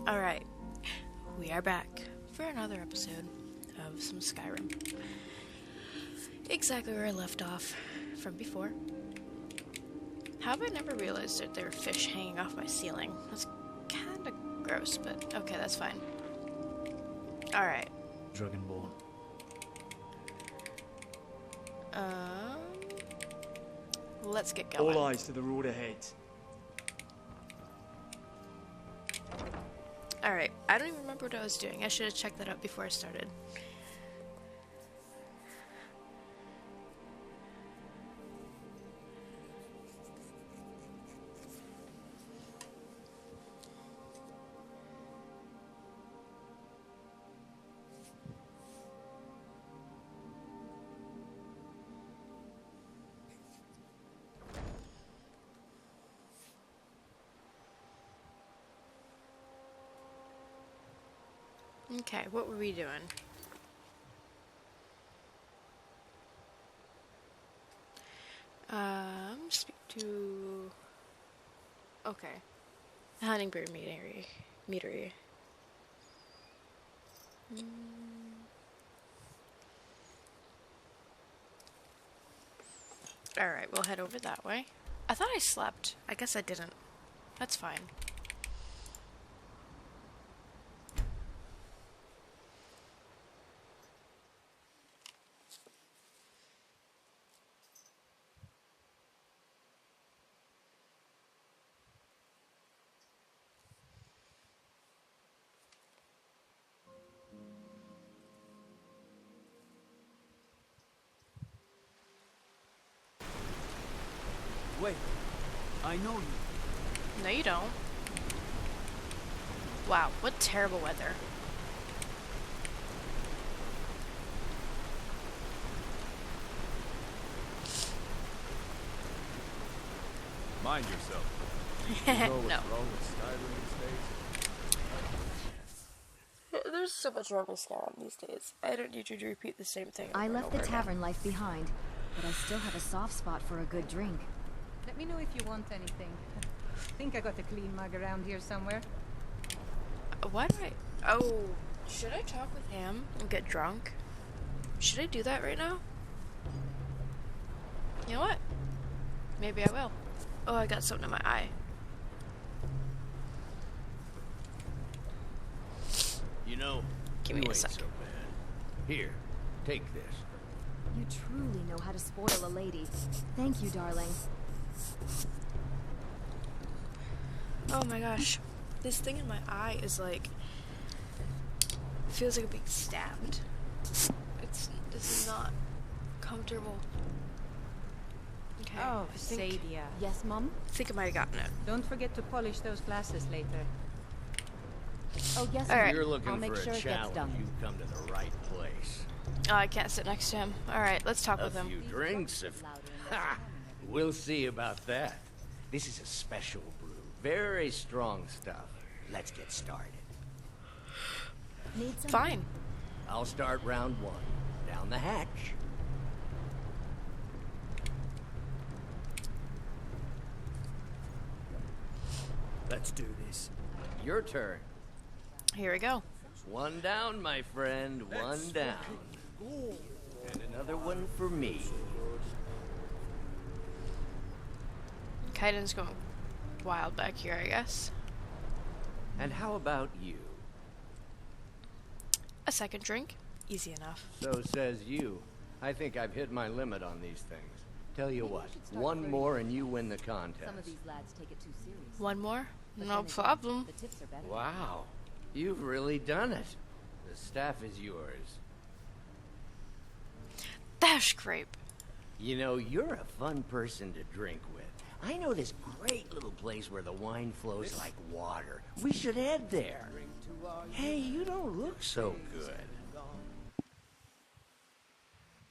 Alright, we are back for another episode of some Skyrim. Exactly where I left off from before. How have I never realized that there were fish hanging off my ceiling? That's kinda gross, but okay, that's fine. Alright. Dragonborn. Let's get going. All eyes to the road ahead. Alright, I don't even remember what I was doing. I should have checked that out before I started. Okay, what were we doing? Speak to... Okay. Huntingbird meadery. Alright, we'll head over that way. I thought I slept. I guess I didn't. That's fine. Wait, I know you. No, you don't. Wow, what terrible weather. Mind yourself. No. You know what's wrong with Skyrim these days? There's so much wrong with Skyrim these days. I don't need you to repeat the same thing. I left the again. tavern life behind, but I still have a soft spot for a good drink. Let me know if you want anything. Think I got a clean mug around here somewhere. Why do I... Oh, should I talk with him and get drunk? Should I do that right now? You know what? Maybe I will. Oh, I got something in my eye. You know, Give you me a ain't sec. so bad. Here, take this. You truly know how to spoil a lady. Thank you, darling. Oh my gosh. This thing in my eye is like... feels like I'm being stabbed. This is not comfortable. Okay. Oh, I think Sadia. Yes, Mum? I might have gotten it. Don't forget to polish those glasses later. Oh, yes, All right. If you're looking I'll make for sure a it gets challenge, done. you've come to the right place. Oh, I can't sit next to him. Alright, let's talk A with him. few drinks, if... Ha! We'll see about that. This is a special brew. Very strong stuff. Let's get started. Need some? Fine. I'll start round one. Down the hatch. Let's do this. Your turn. Here we go. One down, my friend. One down. And another one for me. Kaidan's going wild back here, I guess. And how about you? A second drink. Easy enough. So says you. I think I've hit my limit on these things. Tell you what, one more and you win the contest. Some of these lads take it too serious. One more? But No then again, problem. The tips are better. Wow, you've really done it. The staff is yours. That's great. You know, you're a fun person to drink with. I know this great little place where the wine flows like water. We should head there. Hey, you don't look so good.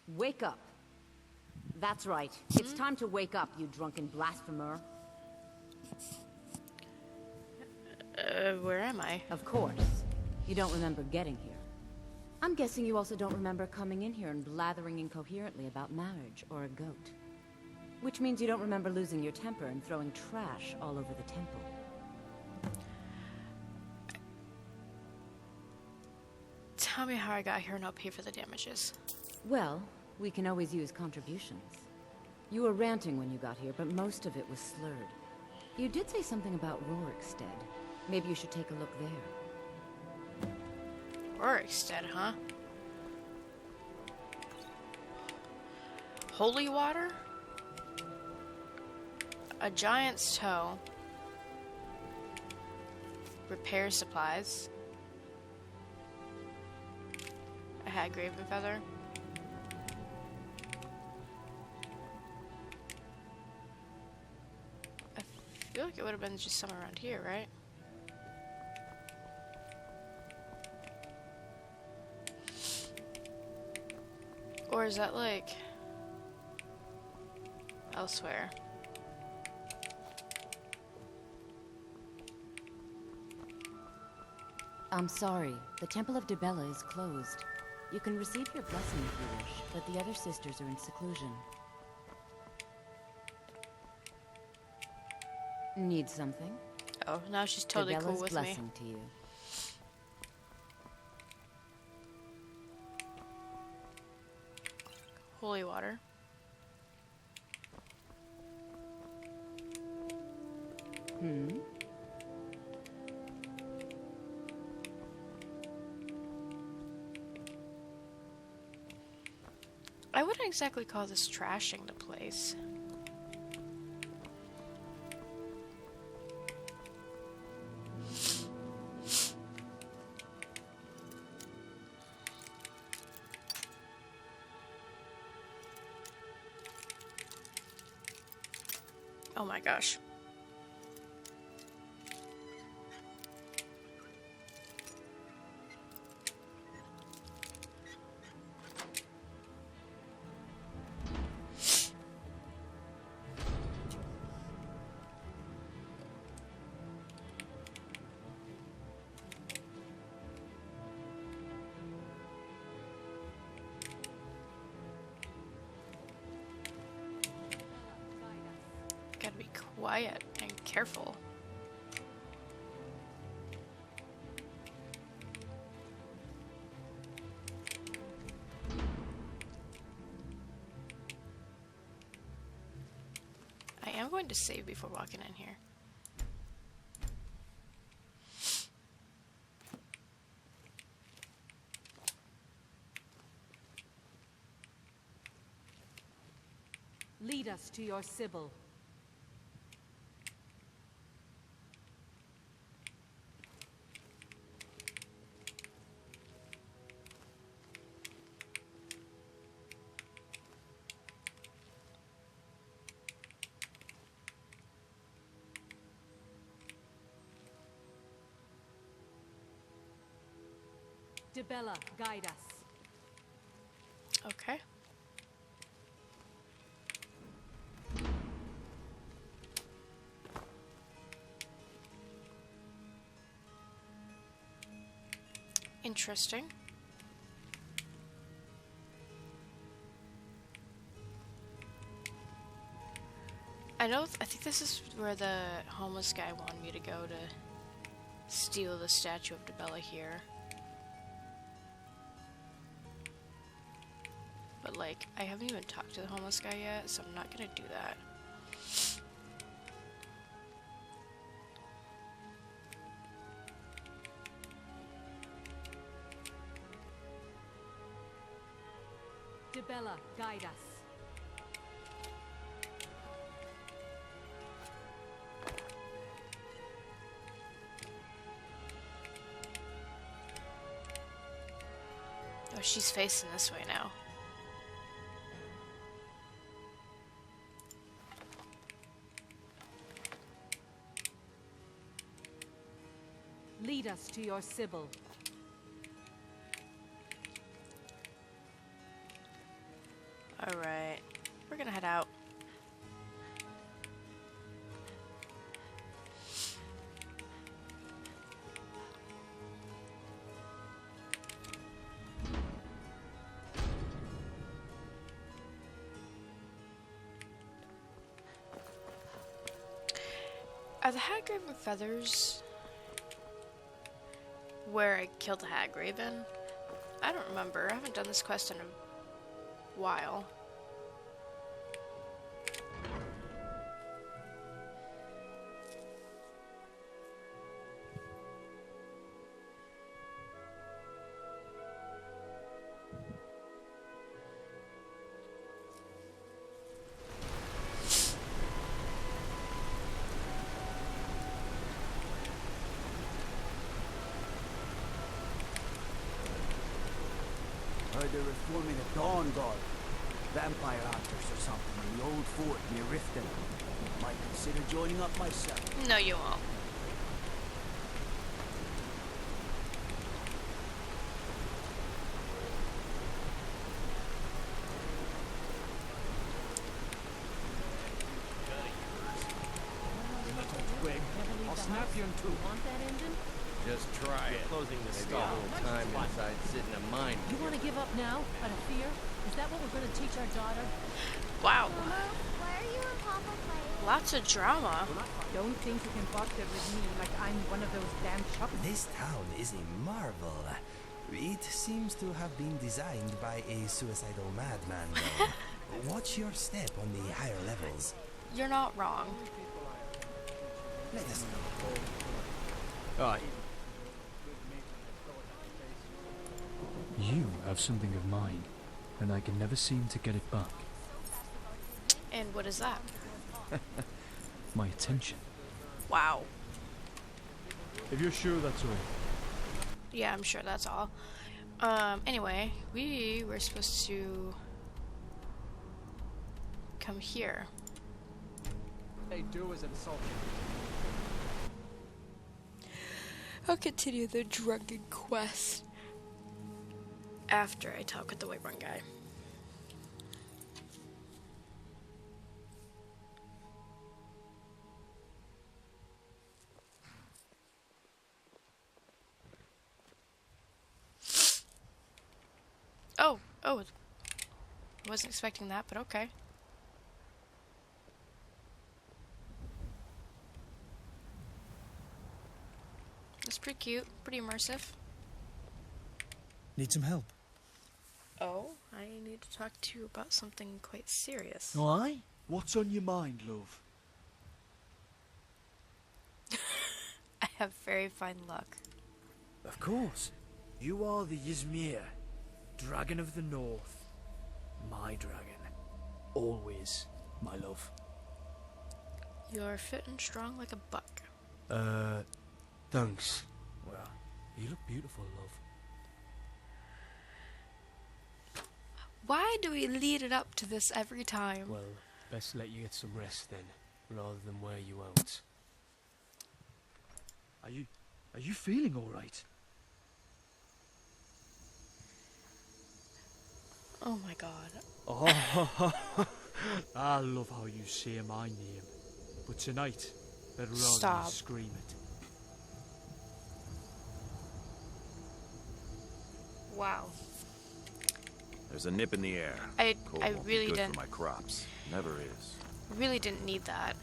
Wake up. That's right. It's time to wake up, you drunken blasphemer. Where am I? Of course. You don't remember getting here. I'm guessing you also don't remember coming in here and blathering incoherently about marriage or a goat. Which means you don't remember losing your temper and throwing trash all over the temple. tell me how I got here and I'll pay for the damages. Well, we can always use contributions. You were ranting when you got here, but most of it was slurred. You did say something about Rorikstead. Maybe you should take a look there. Rorikstead, huh? Holy water? A giant's toe. Repair supplies. A hag raven feather. I feel like it would have been just somewhere around here, right? Or is that like elsewhere? I'm sorry. The Temple of Dibella is closed. You can receive your blessing if you wish, but the other sisters are in seclusion. Need something? Oh, now she's totally Dibella's cool with me. blessing to you. Holy water. Hmm? I wouldn't exactly call this trashing the place. Oh my gosh. Gotta be quiet and careful. I am going to save before walking in here. Lead us to your Sybil. Dibella, guide us. Okay. Interesting. I think this is where the homeless guy wanted me to go to steal the statue of Dibella here. But like, I haven't even talked to the homeless guy yet, so I'm not gonna do that. Dibella, guide us. Oh, she's facing this way now. Lead us to your Sybil. Alright, we're gonna head out. Are the hag raven feathers where I killed the hag raven? I don't remember. I haven't done this quest in a while. Heard they were forming a Dawn Guard. Vampire hunters or something in the old fort near Riften. Might consider joining up myself. No, you won't. Quick, I'll snap you in two. Want that engine? Just try it. Closing the Maybe a stall. little time inside sitting a mind. You want to give up now, out of fear? Is that what we're going to teach our daughter? Wow. Why are you and Papa playing? Lots of drama. Don't think you can bother with me like I'm one of those damn shops. This town is a marvel. It seems to have been designed by a suicidal madman, though. Watch your step on the higher levels. You're not wrong. Let us know. Aye. You have something of mine, and I can never seem to get it back. And what is that? My attention. Wow. If you're sure that's all. Yeah, I'm sure that's all. Anyway, we were supposed to come here. They do as insulting. I'll continue the drunken quest after I talk with the Whiterun guy. Oh, wasn't expecting that, but okay. That's pretty cute, pretty immersive. Need some help? Oh, I need to talk to you about something quite serious. Aye? What's on your mind, love? I have very fine luck. Of course. You are the Ysmir, Dragon of the North. My dragon. Always, my love. You're fit and strong like a buck. Thanks. Well, you look beautiful, love. Why do we lead it up to this every time? Well, best let you get some rest then, rather than wear you out. Are you feeling all right? Oh my god. Oh, I love how you say my name. But tonight, better rather Stop. you scream it. Wow. There's a nip in the air. I Cold won't be really good didn't for my crops. Never is. really didn't need that.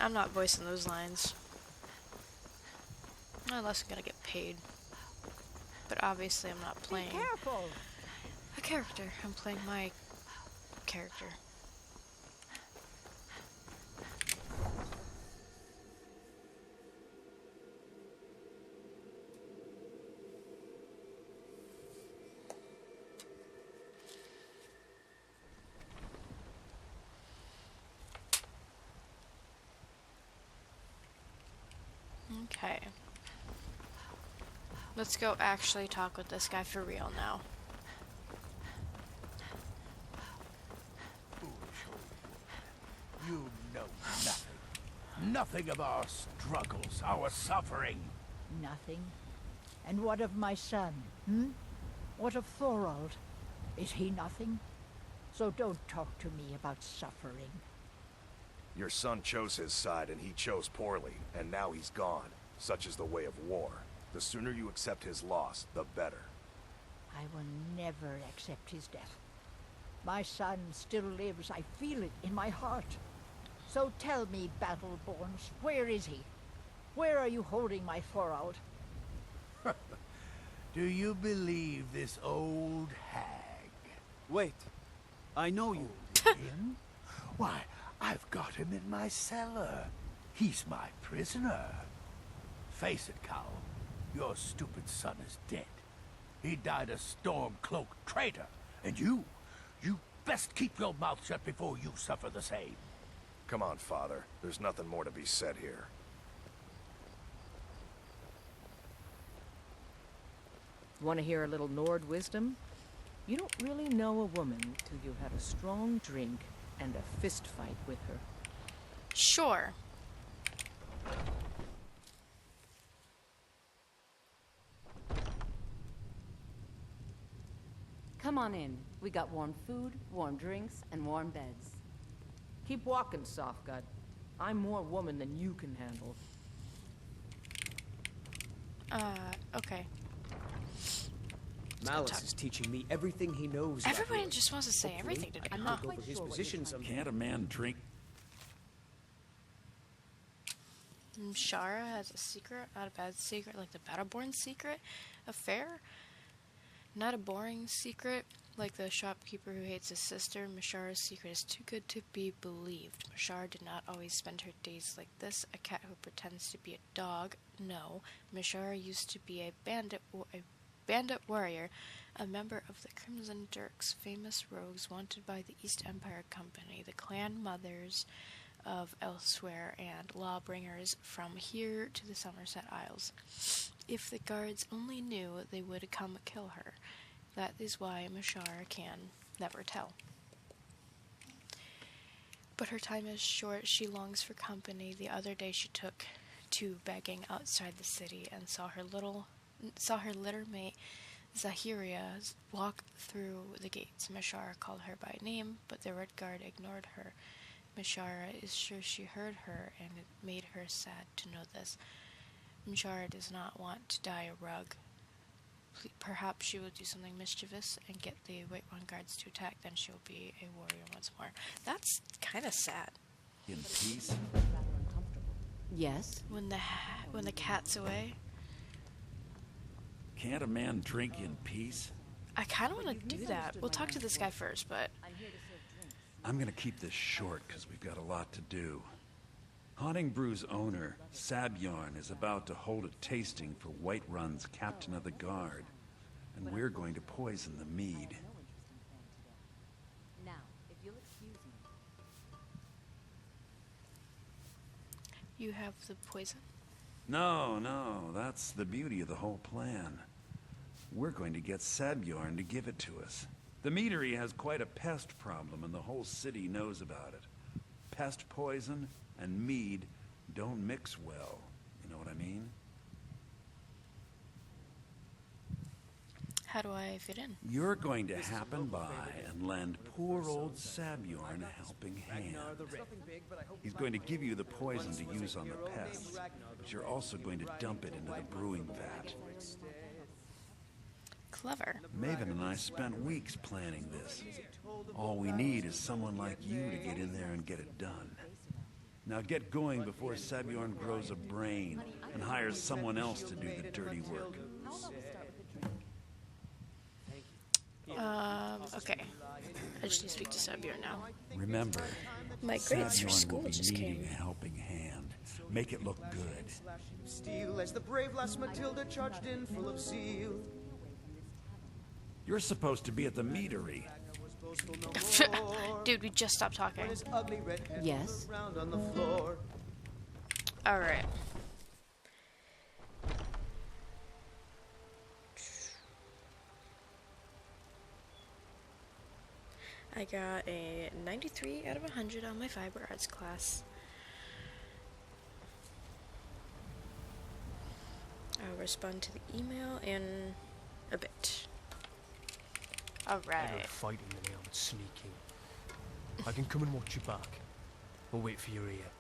I'm not voicing those lines. Unless I'm gonna get paid. But obviously I'm not playing Careful! a character. I'm playing my character. Okay. Let's go actually talk with this guy for real now. You know nothing. Nothing of our struggles, our suffering. Nothing. And what of my son, hmm? What of Thorald? Is he nothing? So don't talk to me about suffering. Your son chose his side and he chose poorly, and now he's gone. Such is the way of war. The sooner you accept his loss, the better. I will never accept his death. My son still lives. I feel it in my heart. So tell me, Battleborns, where is he? Where are you holding my Thorald? Do you believe this old hag? Wait, I know you. Him? Why, I've got him in my cellar. He's my prisoner. Face it, Cal. Your stupid son is dead. He died a storm-cloaked traitor. And you best keep your mouth shut before you suffer the same. Come on, Father. There's nothing more to be said here. Want to hear a little Nord wisdom? You don't really know a woman till you had a strong drink and a fist fight with her. Sure. Come on in. We got warm food, warm drinks, and warm beds. Keep walking, Softgut. I'm more woman than you can handle. Okay. Malice is teaching me everything he knows. Everybody just wants to say everything today, I huh? took over his position someday. Can't a man drink? Shara has a secret, not a bad secret, like the Battleborn secret affair. Not a boring secret, like the shopkeeper who hates his sister. Mashara's secret is too good to be believed. Mashara did not always spend her days like this, a cat who pretends to be a dog. No, Mashara used to be a bandit warrior, a member of the Crimson Dirks, famous rogues wanted by the East Empire Company, the clan mothers of elsewhere, and lawbringers from here to the Somerset Isles. If the guards only knew, they would come kill her. That is why Mashara can never tell. But her time is short. She longs for company. The other day she took to begging outside the city and saw her litter mate Zahiria walk through the gates. Mashara called her by name, but the red guard ignored her. Mashara is sure she heard her, and it made her sad to know this. Mashara does not want to die a rug. Perhaps she will do something mischievous and get the White One guards to attack, then she will be a warrior once more. That's kind of sad. In peace? Yes? When the cat's away. Can't a man drink in peace? I kind of want to do that. We'll talk to this guy first, but... I'm gonna keep this short, because we've got a lot to do. Haunting Brew's owner, Sabjorn, is about to hold a tasting for Whiterun's captain of the guard, and we're going to poison the mead. Now, if you'll excuse me. You have the poison? No, that's the beauty of the whole plan. We're going to get Sabjorn to give it to us. The meadery has quite a pest problem, and the whole city knows about it. Pest poison and mead don't mix well. You know what I mean? How do I fit in? You're going to happen by and lend poor old Sabjorn a helping hand. He's going to give you the poison to use on the pests, but you're also going to dump it into the brewing vat. Clever. Maven and I spent weeks planning this. All we need is someone like you to get in there and get it done. Now get going before Sabjorn grows a brain and hires someone else to do the dirty work. Okay. I just need to speak to Sabjorn now. Remember, My grades for Sabjorn school will be just needing came. a helping hand. Make it look good. Steel as the brave lass Matilda charged in full of zeal. You're supposed to be at the meadery. Dude, we just stopped talking. Yes? Alright. I got a 93 out of 100 on my fiber arts class. I'll respond to the email in a bit. I don't Alright. fight in the name of sneaking. I can come and watch you back. Or wait for your ear.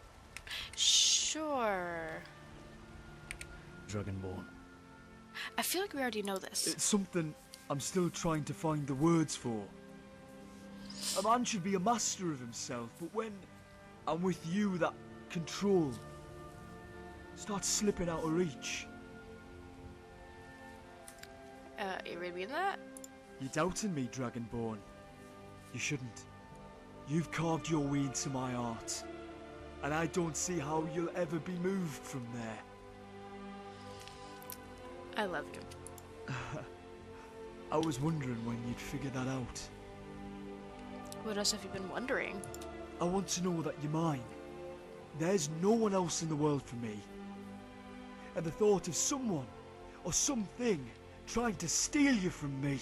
Sure. Dragonborn. I feel like we already know this. It's something I'm still trying to find the words for. A man should be a master of himself, but when I'm with you, that control starts slipping out of reach. You really mean that? You're doubting me, Dragonborn. You shouldn't. You've carved your way into my heart, and I don't see how you'll ever be moved from there. I love you. I was wondering when you'd figure that out. What else have you been wondering? I want to know that you're mine. There's no one else in the world for me. And the thought of someone or something trying to steal you from me.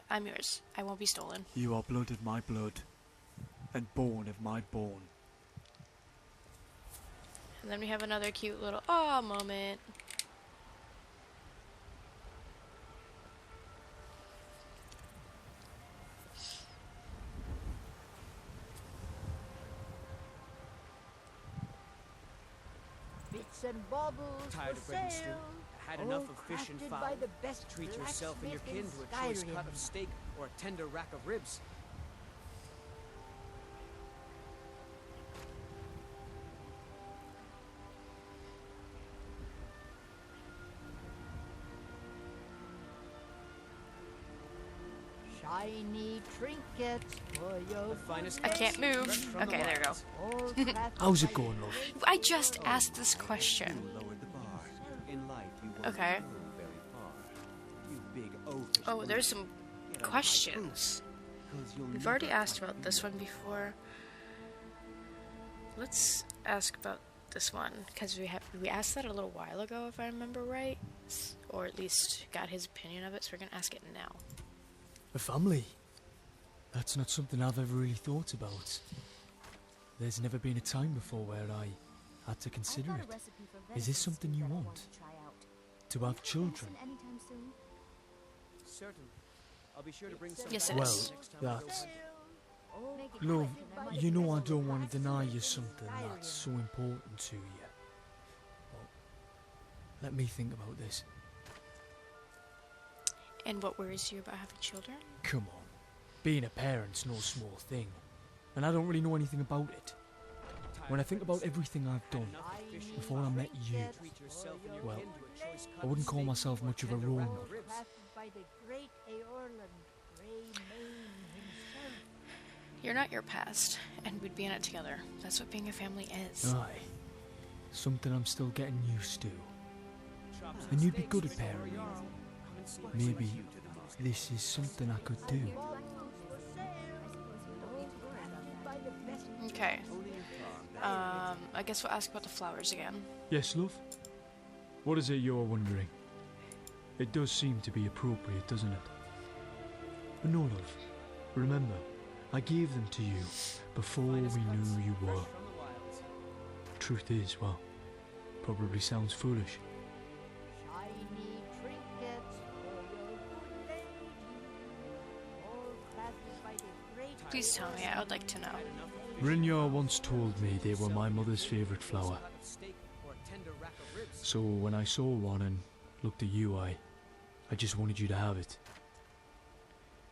I'm yours. I won't be stolen. You are blood of my blood, and bone of my bone. And then we have another cute little aw moment. Bits and baubles Tired for of bread and stew? sale. Had All enough of fish and crafted fowl? by the best Treat yourself and your kin blacksmith to a in choice cut Skyrim. of steak or a tender rack of ribs. Shiny trinkets for your The finest I can't cuts, move. fresh from the Okay, there we go. wilds. all crafted How's it by going, love? I just asked this question. Lowered the bar. In life, you won't Okay. go very far. You big oafish Oh, woman. there's some Get a questions. 'cause you'll We've already never asked find about this one before. Let's ask about this one because we asked that a little while ago, if I remember right, or at least got his opinion of it. So we're gonna ask it now. A family? That's not something I've ever really thought about. There's never been a time before where I had to consider it. Is this something you want? To have children? Certain. I'll be sure to bring some Yes, back it Well, is. next time that's... around. Love, you know I don't want to deny you something that's so important to you. But let me think about this. And what worries you about having children? Come on. Being a parent's no small thing. And I don't really know anything about it. When I think about everything I've done before I met you, well, I wouldn't call myself much of a role model. crafted by the great Eorland Greymane himself. You're not your past, and we'd be in it together. That's what being a family is. Aye. Something I'm still getting used to. And you'd be good at parenting. Maybe this is something I could do. Okay. I guess we'll ask about the flowers again. Yes, love? What is it you're wondering? It does seem to be appropriate, doesn't it? But no, love. Remember, I gave them to you before we knew you were. Truth is, well, probably sounds foolish. Shiny trinkets for your good lady. All crafted by the great Please tell me. I would like to know. Brynjar once told me they were my mother's favourite flower. So when I saw one and looked at you, I just wanted you to have it.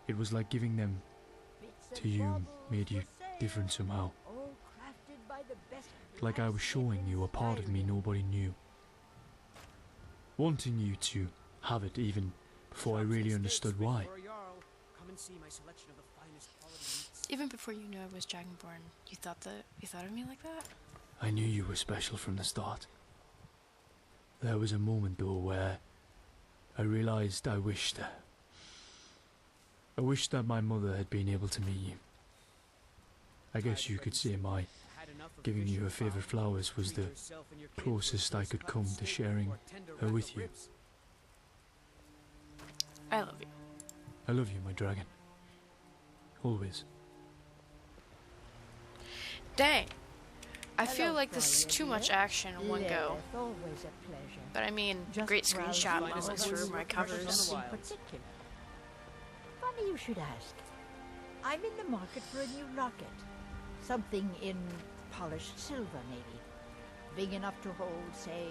It was like giving them to you made you different somehow. all crafted by the best Like I was showing you a part of me nobody knew. Wanting you to have it even before I really understood why. Come and see my selection of the finest quality meats. Even before you knew I was Dragonborn, you thought of me like that? I knew you were special from the start. There was a moment though where I realized I wished that my mother had been able to meet you. I guess you could say my giving you her favourite flowers was the closest I could come to sharing her with you. I love you. I love you, my dragon. Always. Dang. I feel like this is too much action in one go. Lilith, always a pleasure. But I mean, Just great browse screenshot the moments novels for my or covers. something particular. Funny you should ask. I'm in the market for a new locket. Something in polished silver, maybe. Big enough to hold, say,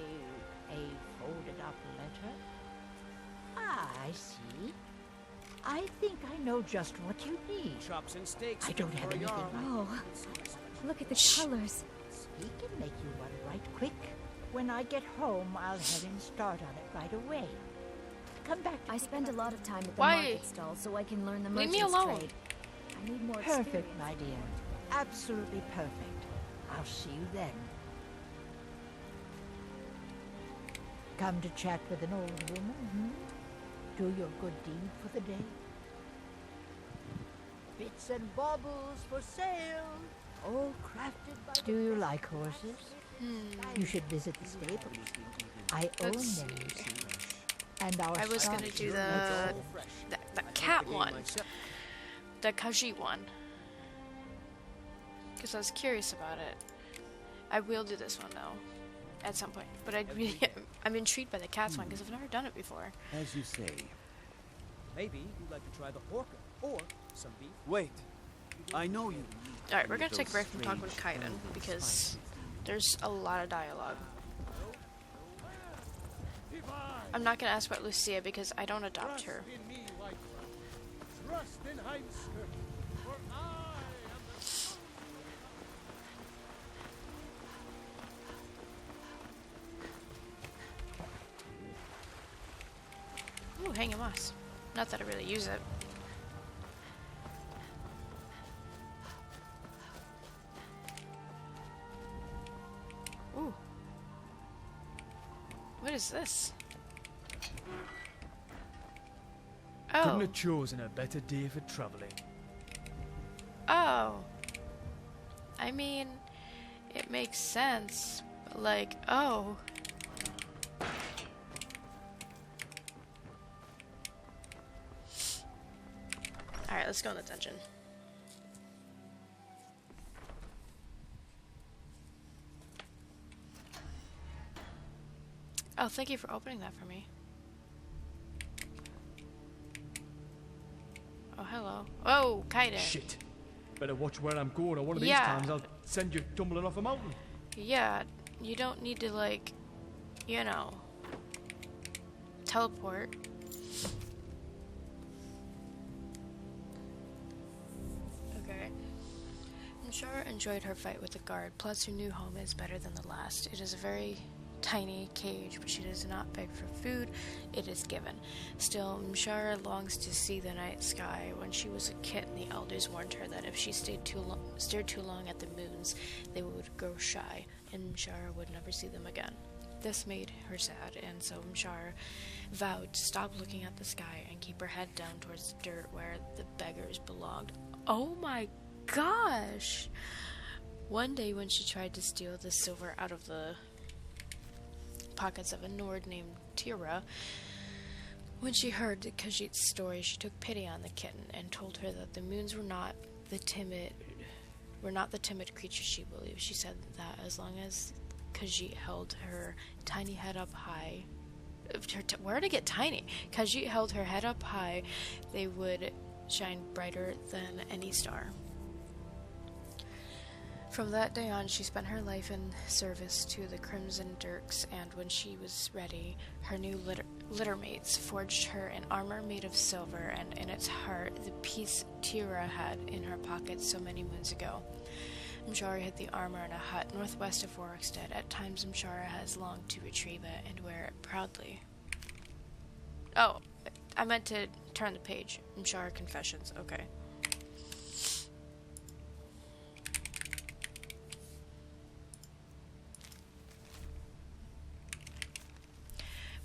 a folded up letter. I see. I think I know just what you need. Chops and steaks. I don't have anything Oh, look at the colors. He can make you one right quick. When I get home, I'll have him start on it right away. Come back. I spend a lot of time at the Why? market stall so I can learn the Leave me merchant's alone. trade. I need more Perfect, experience. my dear. Absolutely perfect. I'll see you then. Come to chat with an old woman, hmm? Do your good deed for the day. Bits and baubles for sale. All crafted by... Do you like horses? You should visit the stables. I own them, you see. And our I was gonna stock do is the all fresh. the cat one, the Khajiit one, because I was curious about it. I will do this one though, at some point. But I'm intrigued by the cats one because I've never done it before. As you say. Maybe you'd like to try the orca or some beef. Wait. I know you. All right, we're gonna take a break from talking with Kaidan because there's a lot of dialogue. I'm not gonna ask about Lucia because I don't adopt her. Ooh, hanging moss. Not that I really use it. Ooh. What is this? Couldn't Oh. have chosen a better day for traveling. Oh. I mean, it makes sense. But like, oh. Alright, let's go in the dungeon. Oh, thank you for opening that for me. Oh, hello. Oh, Kaidan. Shit. Better watch where I'm going, or one of these Yeah. times I'll send you tumbling off a mountain. Yeah, you don't need to, like, you know, teleport. Okay. Shara enjoyed her fight with the guard, plus her new home is better than the last. It is a very tiny cage, but she does not beg for food, it is given. Still, Mshara longs to see the night sky. When she was a kitten, the elders warned her that if she stared too long at the moons, they would grow shy, and Mshara would never see them again. This made her sad, and so Mshara vowed to stop looking at the sky and keep her head down towards the dirt where the beggars belonged. Oh my gosh! One day when she tried to steal the silver out of the pockets of a Nord named Tira, when she heard the Khajiit's story, she took pity on the kitten and told her that the moons were not the timid creatures she believed. She said that as long as Khajiit held her tiny head up high, where did it get tiny? Khajiit held her head up high, they would shine brighter than any star. From that day on, she spent her life in service to the Crimson Dirks, and when she was ready, her new littermates forged her an armor made of silver, and in its heart, the piece Tira had in her pocket so many moons ago. Mshara hid the armor in a hut northwest of Rorikstead. At times, Mshara has longed to retrieve it and wear it proudly. Oh, I meant to turn the page. Mshara Confessions, okay.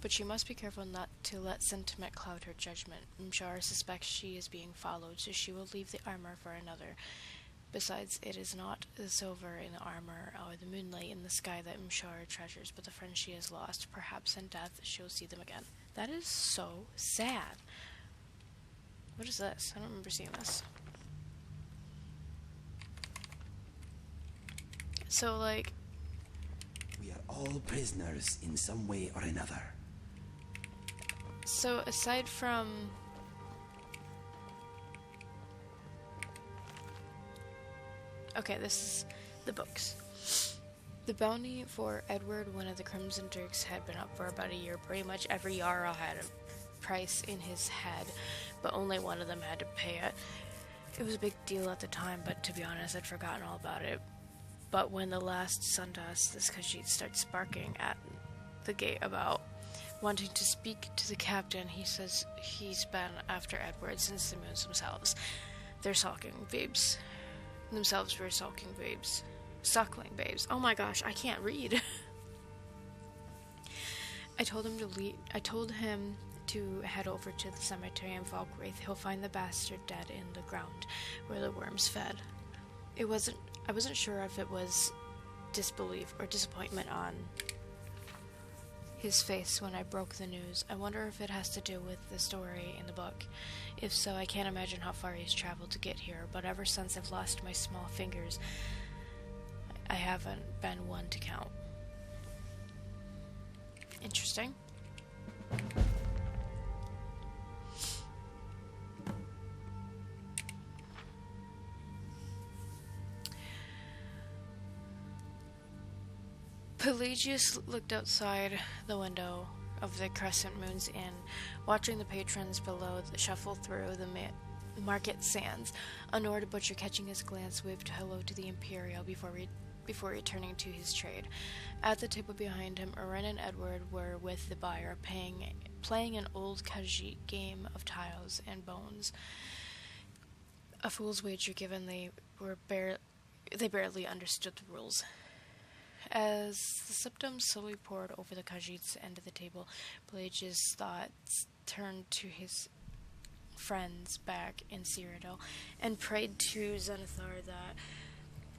But she must be careful not to let sentiment cloud her judgment. Mshara suspects she is being followed, so she will leave the armor for another. Besides, it is not the silver in the armor or the moonlight in the sky that Mshara treasures, but the friends she has lost. Perhaps in death she'll see them again. That is so sad. What is this? I don't remember seeing this. So, like... We are all prisoners in some way or another. So, aside from... Okay, this is the books. The bounty for Edward, one of the Crimson Dirks, had been up for about a year. Pretty much every Jarl had price in his head, but only one of them had to pay it. It was a big deal at the time, but to be honest, I'd forgotten all about it. But when the last sun dust, this Khajiit starts barking at the gate about wanting to speak to the captain. He says he's been after Edward since the moons themselves. They're sulking babes. Themselves were sulking babes. Suckling babes. Oh my gosh, I can't read. I told him to head over to the cemetery in Valkwraith. He'll find the bastard dead in the ground where the worms fed. I wasn't sure if it was disbelief or disappointment on his face when I broke the news. I wonder if it has to do with the story in the book. If so, I can't imagine how far he's traveled to get here, but ever since I've lost my small fingers, I haven't been one to count. Interesting. Pelagius looked outside the window of the Crescent Moon's Inn, watching the patrons below shuffle through the market sands. Honor the butcher, catching his glance, waved hello to the Imperial before returning to his trade. At the table behind him, Oren and Edward were with the buyer, playing an old Khajiit game of tiles and bones. A fool's wager, given they barely understood the rules. As the symptoms slowly poured over the Khajiit's end of the table, Pelagius' thoughts turned to his friends back in Cyrodiil and prayed to Zenithar that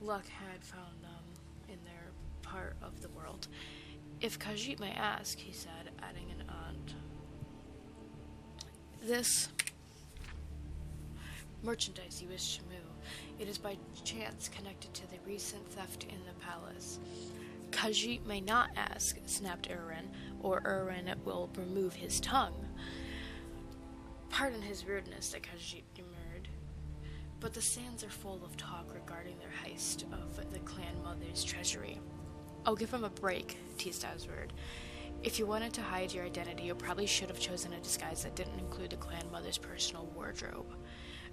luck had found them in their part of the world. If Khajiit may ask, he said, adding an aunt. This merchandise you wish to move, it is by chance connected to the recent theft in the palace. Khajiit may not ask, snapped Urin, or Urin will remove his tongue. Pardon his rudeness, the Khajiit demurred, but the sands are full of talk regarding their heist of the clan mother's treasury. Oh, give him a break, teased Asward. If you wanted to hide your identity, you probably should have chosen a disguise that didn't include the clan mother's personal wardrobe.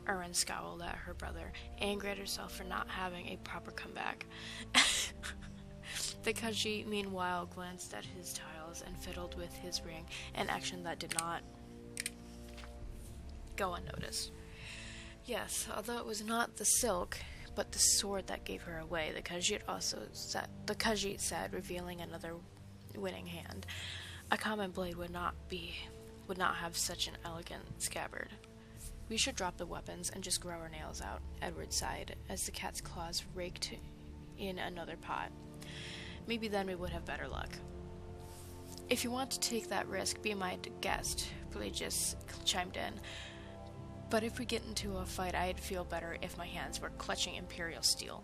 Urin scowled at her brother, angry at herself for not having a proper comeback. The Khajiit, meanwhile, glanced at his tiles and fiddled with his ring, an action that did not go unnoticed. Yes, although it was not the silk, but the sword that gave her away, the Khajiit said, revealing another winning hand. A common blade would not have such an elegant scabbard. We should drop the weapons and just grow our nails out, Edward sighed, as the cat's claws raked in another pot. Maybe then we would have better luck. If you want to take that risk, be my guest, Pelagius chimed in. But if we get into a fight, I'd feel better if my hands were clutching Imperial steel.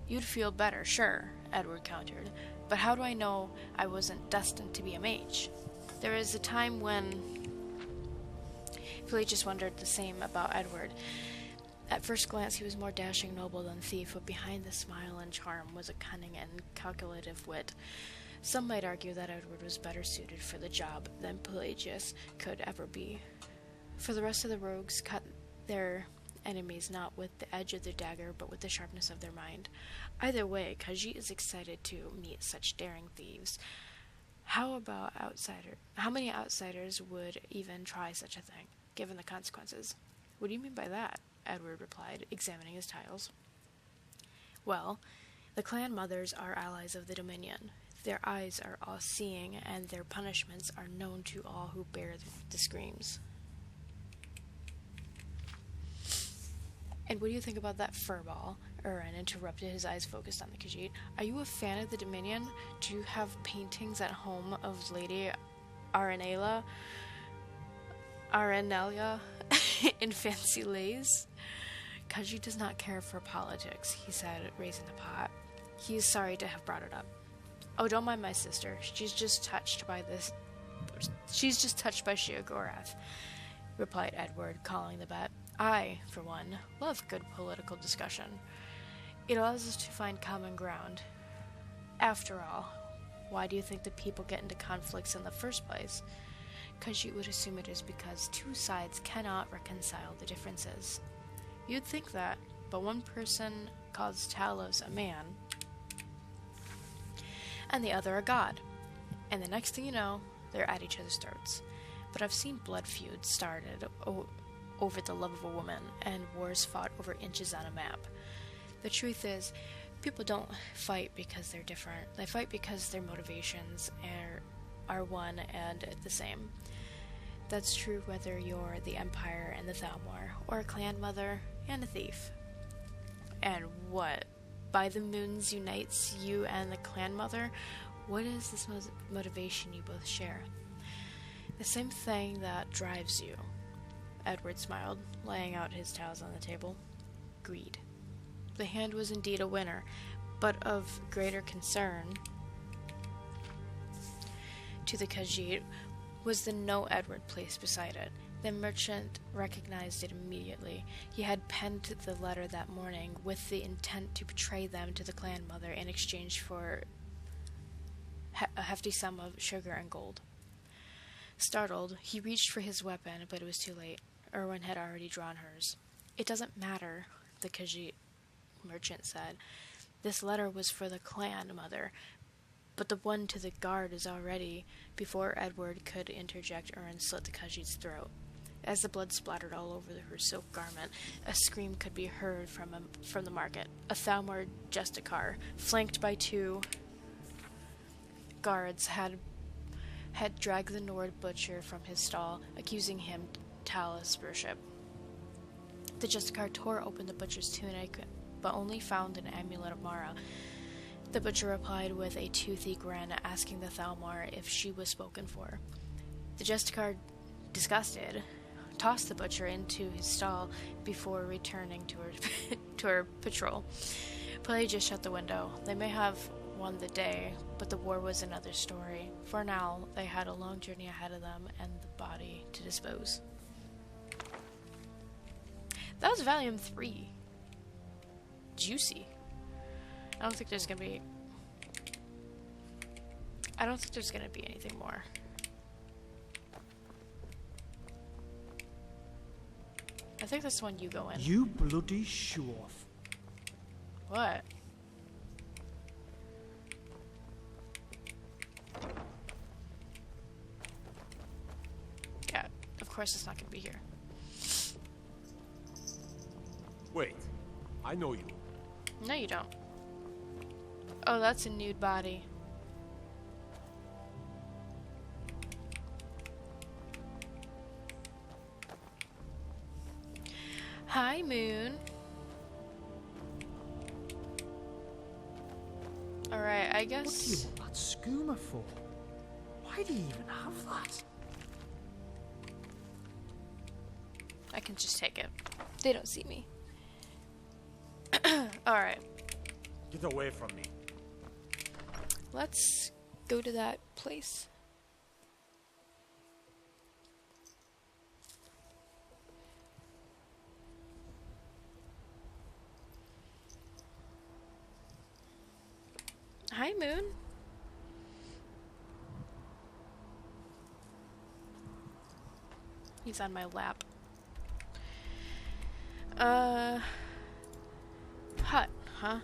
You'd feel better, sure, Edward countered. But how do I know I wasn't destined to be a mage? There is a time when... Pelagius wondered the same about Edward. At first glance, he was more dashing noble than thief, but behind the smile and charm was a cunning and calculative wit. Some might argue that Edward was better suited for the job than Pelagius could ever be. For the rest of the rogues cut their enemies not with the edge of their dagger, but with the sharpness of their mind. Either way, Khajiit is excited to meet such daring thieves. How many outsiders would even try such a thing, given the consequences? What do you mean by that? Edward replied, examining his tiles. Well, the clan mothers are allies of the Dominion. Their eyes are all-seeing, and their punishments are known to all who bear the screams. And what do you think about that furball? Urin interrupted, his eyes focused on the Khajiit. Are you a fan of the Dominion? Do you have paintings at home of Lady Arenelia in fancy lace? Khajiit does not care for politics, he said, raising the pot. He is sorry to have brought it up. Oh, don't mind my sister. She's just touched by Sheogorath, replied Edward, calling the bet. I, for one, love good political discussion. It allows us to find common ground. After all, why do you think the people get into conflicts in the first place? Khajiit would assume it is because two sides cannot reconcile the differences. You'd think that, but one person calls Talos a man, and the other a god. And the next thing you know, they're at each other's throats. But I've seen blood feuds started over the love of a woman, and wars fought over inches on a map. The truth is, people don't fight because they're different. They fight because their motivations are one and the same. That's true whether you're the Empire and the Thalmor, or a clan mother and a thief. And what? By the moons unites you and the clan mother? What is this motivation you both share? The same thing that drives you. Edward smiled, laying out his towels on the table. Greed. The hand was indeed a winner, but of greater concern to the Khajiit was the note Edward placed beside it. The merchant recognized it immediately. He had penned the letter that morning with the intent to betray them to the clan mother in exchange for a hefty sum of sugar and gold. Startled, he reached for his weapon, but it was too late. Erwin had already drawn hers. It doesn't matter, the Khajiit merchant said. This letter was for the clan mother, but the one to the guard is already. Before Edward could interject, Erwin slit the Khajiit's throat. As the blood splattered all over her silk garment, a scream could be heard from the market. A Thalmor Justicar, flanked by two guards, had dragged the Nord butcher from his stall, accusing him Talos worship. The Justicar tore open the butcher's tunic, but only found an amulet of Mara. The butcher replied with a toothy grin, asking the Thalmor if she was spoken for. The Justicar, disgusted, tossed the butcher into his stall before returning to her patrol. Pelagia shut the window. They may have won the day, but the war was another story. For now, they had a long journey ahead of them and the body to dispose. That was Volume 3. Juicy. I don't think there's gonna be anything more. I think that's the one you go in. You bloody show-off. What? Yeah, of course it's not gonna be here. Wait, I know you. No, you don't. Oh, that's a nude body. Hi, Moon. Alright, I guess... What do you want that skooma for? Why do you even have that? I can just take it. They don't see me. Alright. Get away from me. Let's go to that place. Hi, Moon. He's on my lap. Hut, huh?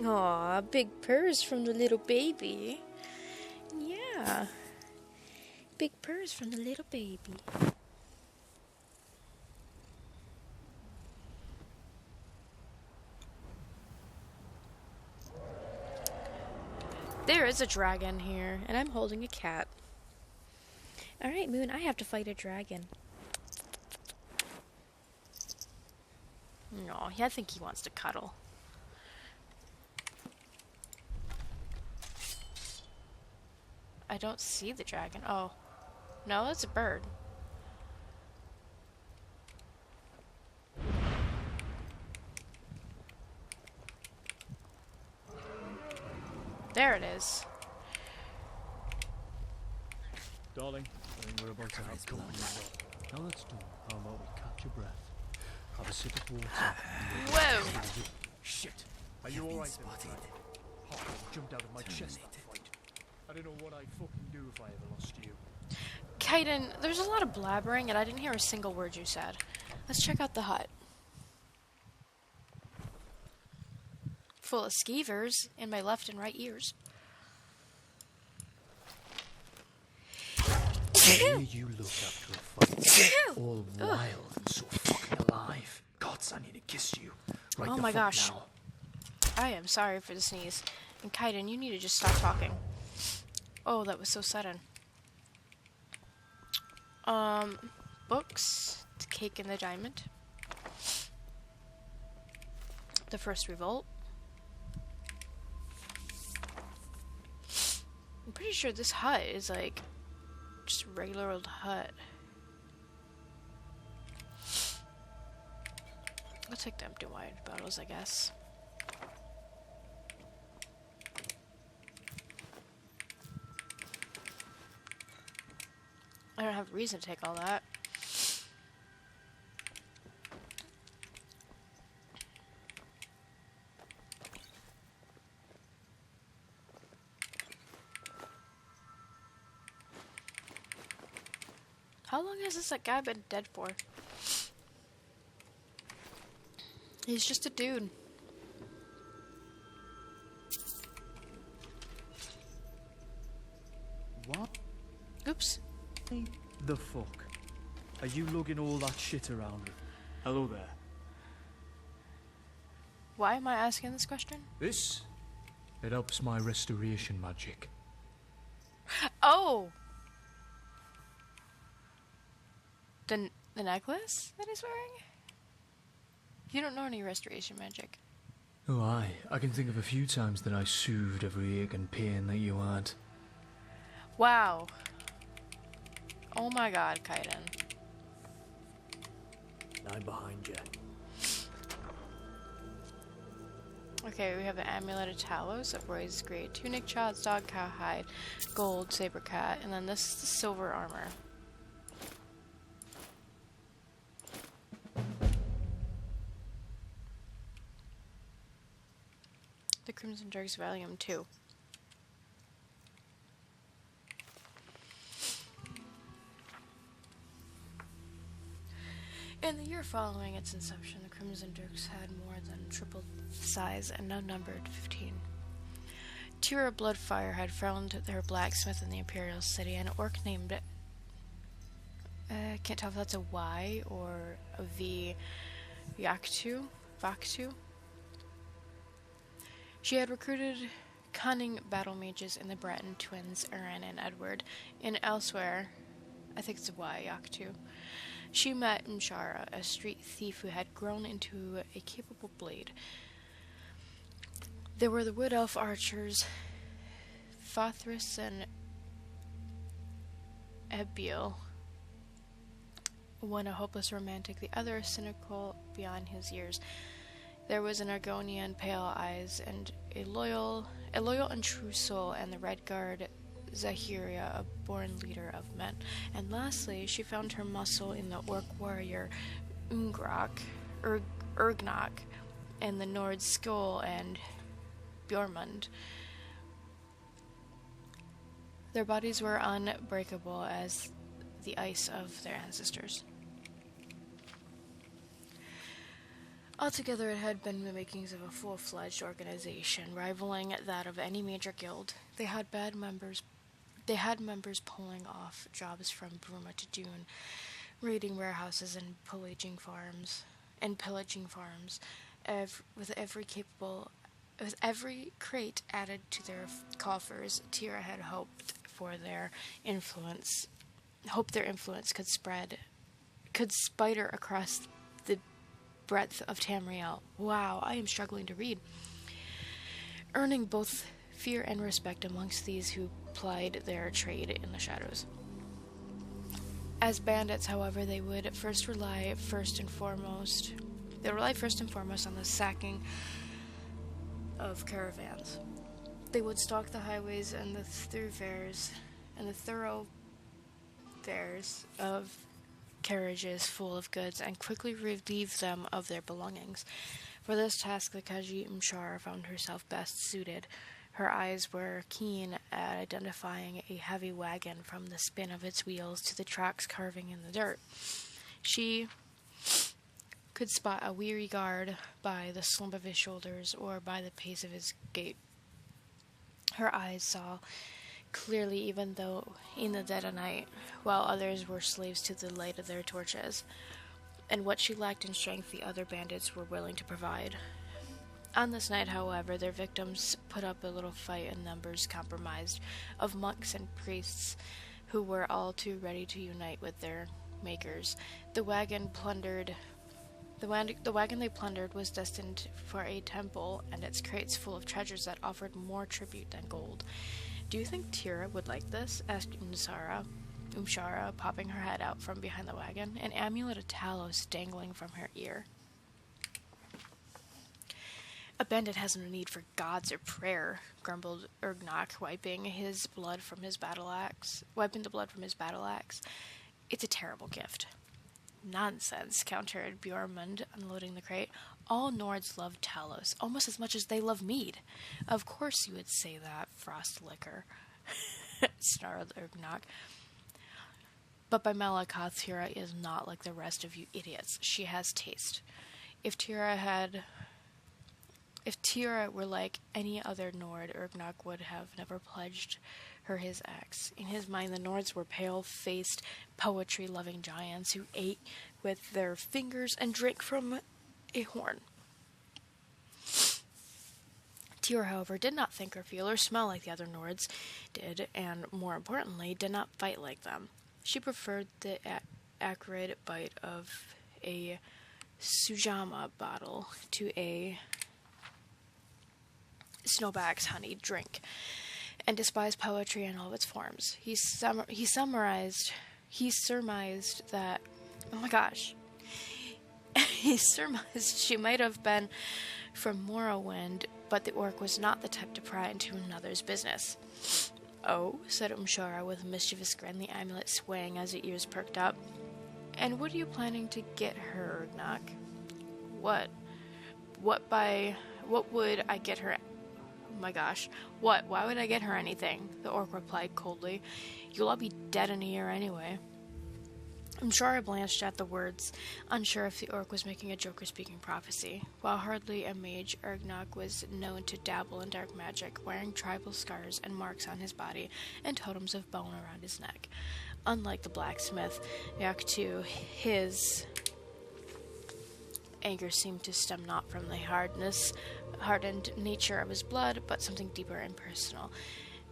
Aw, big purrs from the little baby. Yeah. Big purrs from the little baby. There is a dragon here, and I'm holding a cat. Alright, Moon, I have to fight a dragon. No, I think he wants to cuddle. I don't see the dragon. Oh. No, that's a bird. There it is. Darling, I think we're about to have company. Now let's do. How about we catch your breath? have a sip of water. Whoa! Shit! Are you alright? Spotted. Heart jumped out of my chest that fight. I don't know what I'd fucking do if I ever lost you. Kaidan, there's a lot of blabbering and I didn't hear a single word you said. Let's check out the hut. Full of skeevers in my left and right ears. Here you look after a fight, all wild and so fucking alive. Gods, I need to kiss you. Right Oh the my fuck gosh. now. I am sorry for the sneeze. And Kaidan, you need to just stop talking. Oh, that was so sudden. Books. The Cake and the Diamond. The First Revolt. I'm pretty sure this hut is like just a regular old hut. I'll take the empty wine bottles, I guess. I don't have a reason to take all that. How long has this guy been dead for? He's just a dude. What? Oops. The fuck? Are you lugging all that shit around? Hello there. Why am I asking this question? This? It helps my restoration magic. Oh! The necklace that he's wearing? You don't know any restoration magic. Oh, aye. I can think of a few times that I soothed every ache and pain that you had. Wow. Oh my god, Kaidan. I'm behind you. Okay, we have the Amulet of Talos, of Roy's Great Tunic, Child's Dog, Cowhide, Gold, Saber Cat, and then this is the Silver Armor. The Crimson Darks Volume 2. In the year following its inception, the Crimson Dirks had more than tripled size and now numbered 15. Tira Bloodfire had found their blacksmith in the Imperial City, an orc named... I can't tell if that's a Y or a V. Vaktu? She had recruited cunning battle mages in the Breton twins, Aaron and Edward. And elsewhere, I think it's a Y, Yaktu. She met Mshara, a street thief who had grown into a capable blade. There were the Wood Elf archers, Fothris and Ebiel. One a hopeless romantic, the other cynical beyond his years. There was an Argonian, pale eyes, and a loyal and true soul, and the Red Guard, Zahiria, a born leader of men. And lastly, she found her muscle in the orc warrior Urgnok, and the Nord Skoll and Bjormund. Their bodies were unbreakable as the ice of their ancestors. Altogether, it had been the makings of a full-fledged organization, rivaling that of any major guild. They had members pulling off jobs from Bruma to Dune, raiding warehouses and pillaging farms, with every crate added to their coffers. Tira had hoped their influence could spider across the breadth of Tamriel. Wow, I am struggling to read. Earning both fear and respect amongst these who plied their trade in the shadows. As bandits, however, they would rely first and foremost on the sacking of caravans. They would stalk the highways and the thoroughfares of carriages full of goods and quickly relieved them of their belongings. For this task, the Khajiit Mshara found herself best suited. Her eyes were keen at identifying a heavy wagon from the spin of its wheels to the tracks carving in the dirt. She could spot a weary guard by the slump of his shoulders or by the pace of his gait. Her eyes saw clearly even though in the dead of night, while others were slaves to the light of their torches, and what she lacked in strength the other bandits were willing to provide. On this night, however, their victims put up a little fight in numbers compromised of monks and priests who were all too ready to unite with their makers. The wagon they plundered was destined for a temple, and its crates full of treasures that offered more tribute than gold. "Do you think Tira would like this?" asked Umshara, popping her head out from behind the wagon, an amulet of Talos dangling from her ear. "A bandit has no need for gods or prayer," grumbled Urgnok, wiping the blood from his battle axe. "It's a terrible gift." "Nonsense," countered Bjormund, unloading the crate. "All Nords love Talos, almost as much as they love mead." "Of course you would say that, Frost Liquor," snarled Urgnok. "But by Malakoth, Tira is not like the rest of you idiots. She has taste. If Tira were like any other Nord, Urgnok would have never pledged her his axe. In his mind, the Nords were pale-faced, poetry-loving giants who ate with their fingers and drank from a horn. Tira, however, did not think or feel or smell like the other Nords did, and, more importantly, did not fight like them. She preferred the acrid bite of a Sujama bottle to a Snowback's honeyed drink, and despised poetry in all of its forms. He surmised that, oh my gosh, he surmised she might have been from Morrowind, but the orc was not the type to pry into another's business. "Oh," said Umshara with a mischievous grin, the amulet swaying as her ears perked up. "And what are you planning to get her, Urgnok?" What would I get her? Oh my gosh. What? Why would I get her anything?" the orc replied coldly. "You'll all be dead in a year anyway." Umshara blanched at the words, unsure if the orc was making a joke or speaking prophecy. While hardly a mage, Urgnok was known to dabble in dark magic, wearing tribal scars and marks on his body and totems of bone around his neck. Unlike the blacksmith, Yaktu, his anger seemed to stem not from the hardened nature of his blood, but something deeper and personal,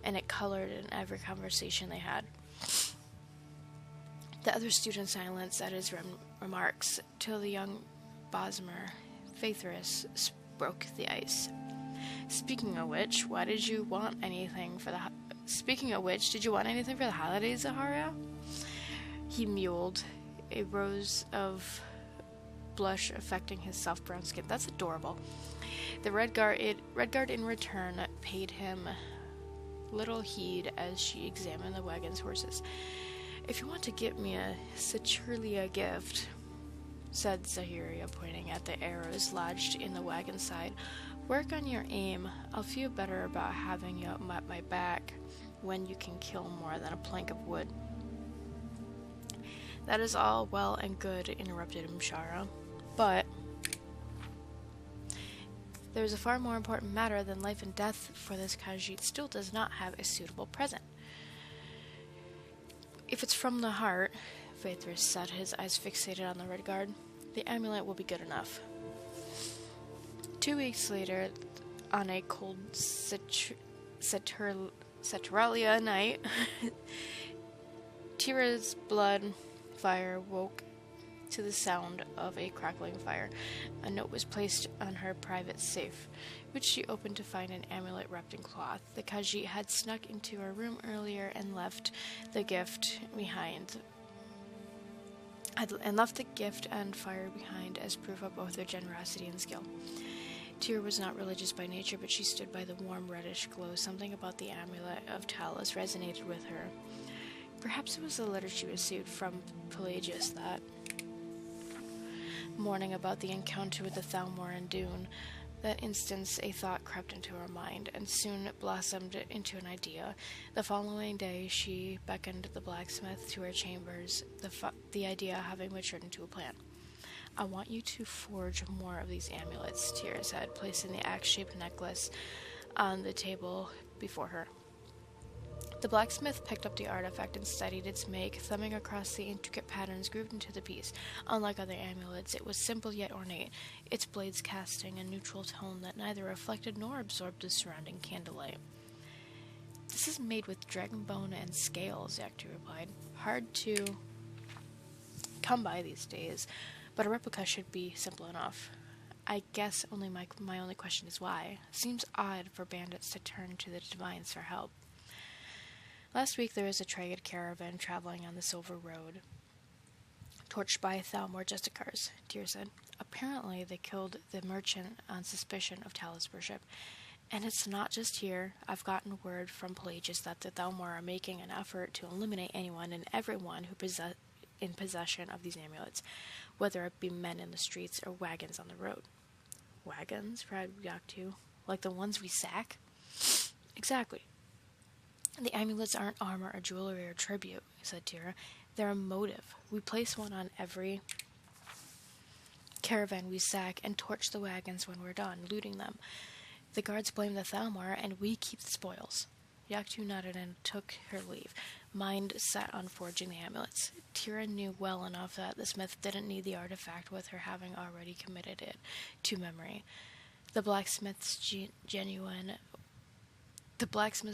and it colored in every conversation they had. The other student silenced at his remarks, till the young Bosmer, Faithris, broke the ice. Speaking of which, did you want anything for the holidays, Zaharia?" He mewed, a rose of blush affecting his soft brown skin. "That's adorable." The Redguard in return paid him little heed as she examined the wagon's horses. "If you want to get me a Saturlia gift," said Zaharia, pointing at the arrows lodged in the wagon side, "work on your aim. I'll feel better about having you at my back when you can kill more than a plank of wood." "That is all well and good," interrupted Umshara, "but there is a far more important matter than life and death, for this Khajiit still does not have a suitable present." "If it's from the heart," Faithris said, his eyes fixated on the Redguard, "the amulet will be good enough." 2 weeks later, on a cold Saturnalia night, Tira's blood fire woke to the sound of a crackling fire. A note was placed on her private safe, which she opened to find an amulet wrapped in cloth. The Khajiit had snuck into her room earlier and left the gift and fire behind as proof of both their generosity and skill. Tira was not religious by nature, but she stood by the warm reddish glow. Something about the amulet of Talos resonated with her. Perhaps it was the letter she received from Pelagius that morning about the encounter with the Thalmor and Dune. That instant, a thought crept into her mind, and soon blossomed into an idea. The following day, she beckoned the blacksmith to her chambers, the idea having matured into a plan. "I want you to forge more of these amulets," Tira said, placing the axe-shaped necklace on the table before her. The blacksmith picked up the artifact and studied its make, thumbing across the intricate patterns grooved into the piece. Unlike other amulets, it was simple yet ornate, its blades casting a neutral tone that neither reflected nor absorbed the surrounding candlelight. "This is made with dragon bone and scales," Yaktu replied. "Hard to come by these days, but a replica should be simple enough. I guess my only question is why. Seems odd for bandits to turn to the Divines for help." Last week there was a Traged caravan traveling on the Silver Road, torched by Thalmor Justicars, Tyr said. "Apparently they killed the merchant on suspicion of Talus worship. And it's not just here. I've gotten word from Pelagius that the Thalmor are making an effort to eliminate anyone and everyone who in possession of these amulets, whether it be men in the streets or wagons on the road." "Wagons?" cried Yaktu. "Like the ones we sack?" "Exactly. The amulets aren't armor or jewelry or tribute," said Tira. "They're a motive. We place one on every caravan we sack and torch the wagons when we're done looting them. The guards blame the Thalmor, and we keep the spoils." Yaktu nodded and took her leave, mind set on forging the amulets. Tira knew well enough that the smith didn't need the artifact with her having already committed it to memory. The blacksmith's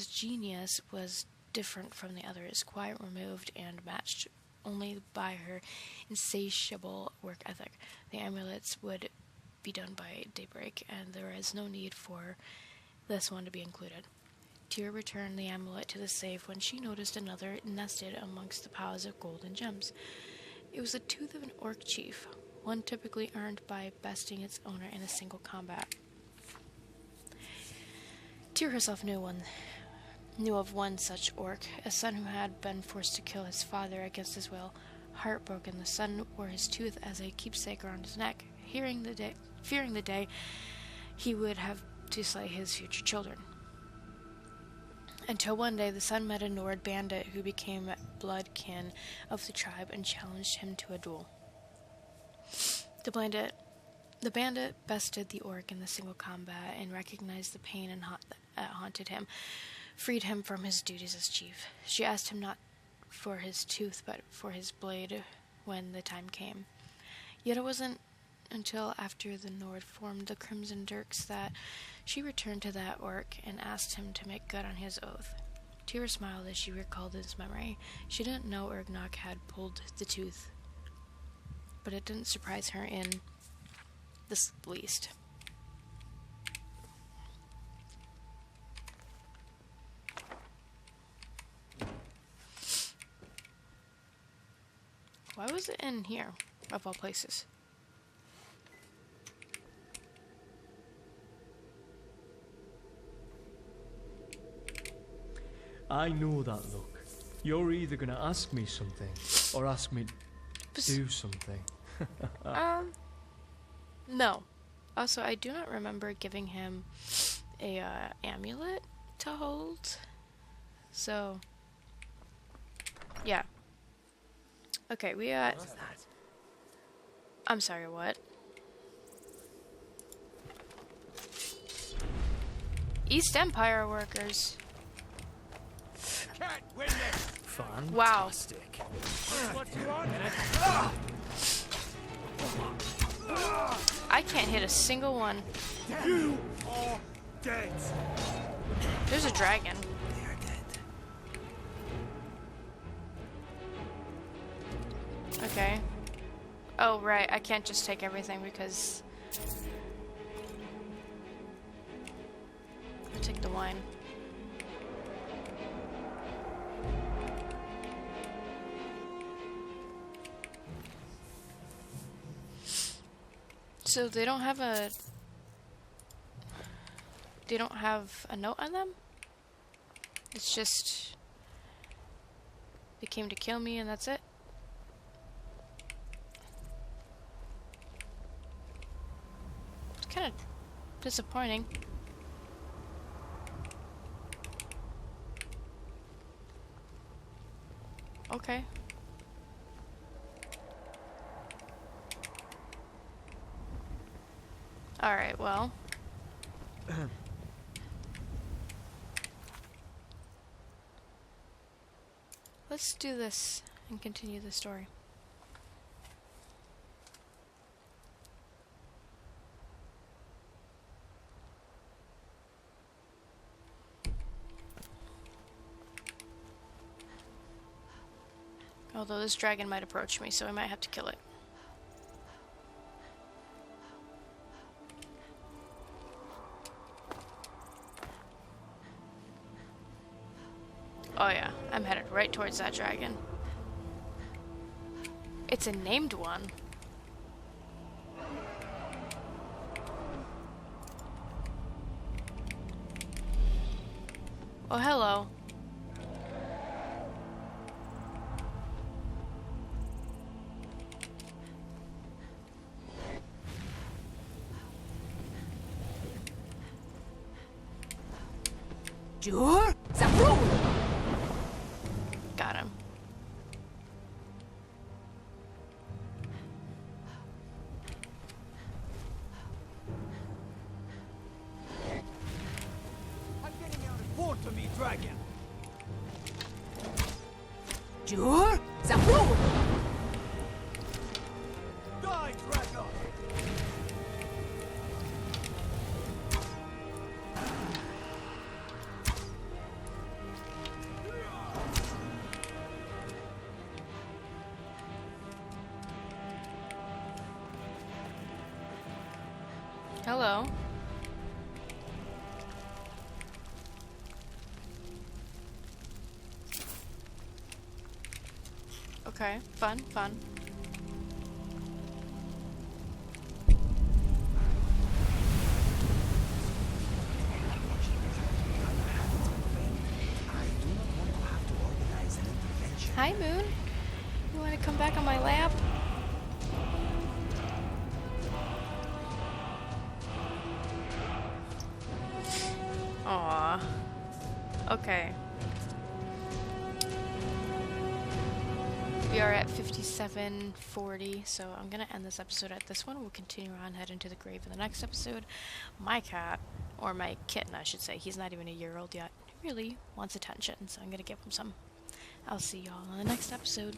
genius was different from the others, quite removed and matched only by her insatiable work ethic. The amulets would be done by daybreak, and there is no need for this one to be included. Tira returned the amulet to the safe when she noticed another nested amongst the piles of gold and gems. It was the tooth of an orc chief, one typically earned by besting its owner in a single combat. Tyr herself knew of one such orc, a son who had been forced to kill his father against his will. Heartbroken, the son wore his tooth as a keepsake around his neck, fearing the day he would have to slay his future children. Until one day the son met a Nord bandit who became blood kin of the tribe and challenged him to a duel. The bandit bested the orc in the single combat and recognized the pain that haunted him, freed him from his duties as chief. She asked him not for his tooth, but for his blade when the time came. Yet it wasn't until after the Nord formed the Crimson Dirks that she returned to that orc and asked him to make good on his oath. Tyra smiled as she recalled his memory. She didn't know Urgnok had pulled the tooth, but it didn't surprise her in the least. Why was it in here, of all places? I know that look. You're either gonna ask me something, or ask me to do something. No. Also, I do not remember giving him a amulet to hold. So, yeah. Okay, we got... I'm sorry, what? East Empire workers. Wow. I can't hit a single one. You are dead. There's a dragon. They are dead. Okay. Oh, right. I can't just take everything because... I'll take the wine. So they don't have a... They don't have a note on them? It's just... They came to kill me and that's it. It's kind of disappointing. Okay. Alright, well. Let's do this and continue the story. Although this dragon might approach me, so I might have to kill it. Oh yeah, I'm headed right towards that dragon. It's a named one. Oh, hello. Got him. I'm getting out of port to me, dragon. Jur? Zapru! Die, dragon! Hello. Okay, fun, fun. Hi, Moon. You want to come back on my lap? Aww. Okay. We are at 57:40, so I'm gonna end this episode at this one. We'll continue on, head into the grave in the next episode. My cat, or my kitten I should say, he's not even a year old yet, he really wants attention, so I'm gonna give him some. I'll see y'all on the next episode.